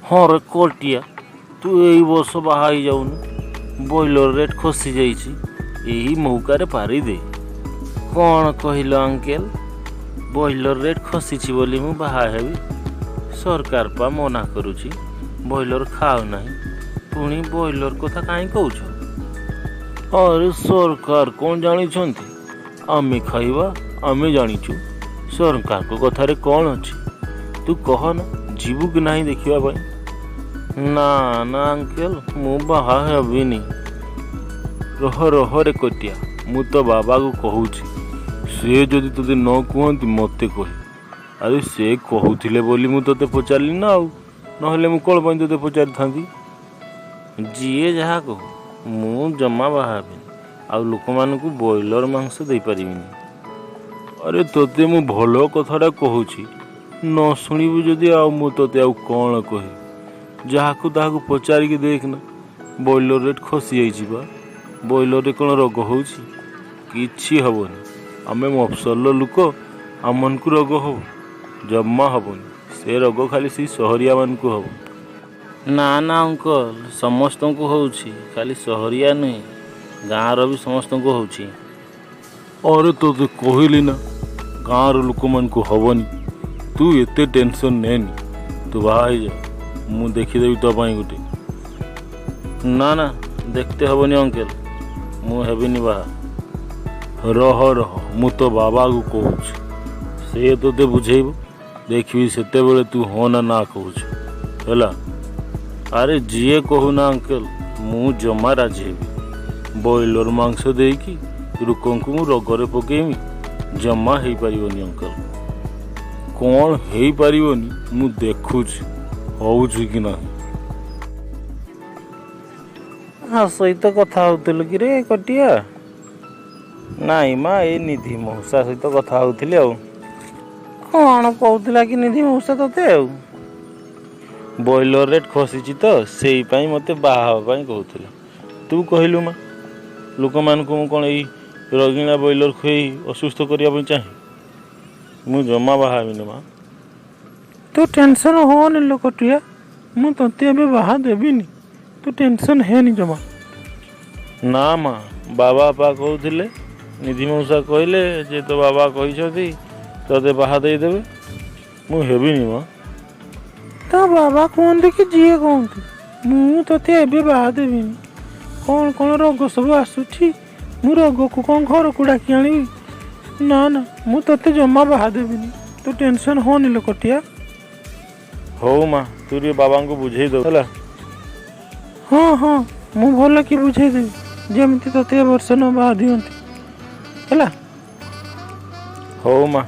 हाँ रे कोटिया तू यही वर्ष बाहा जाऊनु बॉयलर रेट खसी जाइछि यही मौकारे पारी दे। कौन कहल अंकेल बॉयलर रेट खसी बोली मु बाहा हेबी सरकार पा मना करुछि बॉयलर खाओ नहीं पुणी बॉयलर कथा काई कहूछ। अरे सरकार कौन जानी आमे खाइबा आमे जानिछु सरकार को कथारे कौन अछि तू कह ना जीवु कि नहीं देखिबा भाई। ना ना अंकेल मु बाहा हेबिनी। रह रे कोटिया मु तो बाबा को कहूछि से जदि तोते न कहती मते कहे। अरे से कहूथिले बोली मु तोते पचारली ना आउ नहले मु कौन ପାଇଁ तोते पचारि थांती। जीए जहा कहो मु जमा बाहाबिनी आ लोक मानकु बॉयलर मांस दे परिबिनी। अरे तोते मु भलो कथाटा कहूछि न शुणिबु जदि आ मु तोते आ कौन कहे जहाकु ताहाकु पचारिकी देखना बॉयलर रेट खसी जाइछि बा बॉयलर रे कौन रोग होउछि किछि हबनी आमे मफसल लुक आमनकु रोग हो जम्मा हबनी से रोग खाली सी सहरिया मानकु हब। ना ना अंकल समस्त को होउछि खाली सहरिया नहीं गाँव भी समस्त को होउछि। अरे तोते कहली ना गाँव लोक मानकु हबनी तू एते टेंशन नेनी तू बाहा जा मु देखीदेवी तो गोटे। ना ना देखते हबनी अंकेल मु हेबिनी बाहा। रह मु तो बाबा को कहूँ से तोते बुझेब देखी सेते बेले तू हाँ ना कहूँ है। अरे जीए कहूना अंकेल मु जमा राजी हेबी बॉयलर मांस देकी लोकंकु मु रोगरे पकेमी जमा हो पारिबनी अंकल। कौन हो पारिबनी मु देखुछि होउछि कि नहीं। हाँ सहित कथा होतिल कि रे कटिया। नाई माँ ए निधि मौसा सहित कथा होतिली आउ कौन कहूतिला कि निधि मौसा तोते आउ बॉयलर रेट खसी तो से मते बाहा कहूला तू कहलु माँ लोक मानक कौन यही रगिणा बॉयलर खुई असुस्थ करने चाहे मु जमा बाहाबिनी माँ। तू टेंशन होनी लोकटिया मु तोते एबे बाहा देबिनी तू टेंशन हेनी जमा। ना माँ बाबा पा कहूले निधि मौसा कहले जे तो बाबा कही तोते बाहा देदेवे मु हेबिनी माँ। तो बाबा कहते कि जीए कहते मु तोते एबे बाहा देबिनी कौन कौन रोग सब आसुची मु रोग को कौन घर को डाकी आनी। ना ना मु तोते जमा बाहा देबिनी तू टेंशन होनी लोकटिया। हो माँ तू रे बाबा को बुझे दो है। हाँ हाँ मु भल कि बुझेदेवी जमती तोते वर्ष न बाहा दियंती है। हो माँ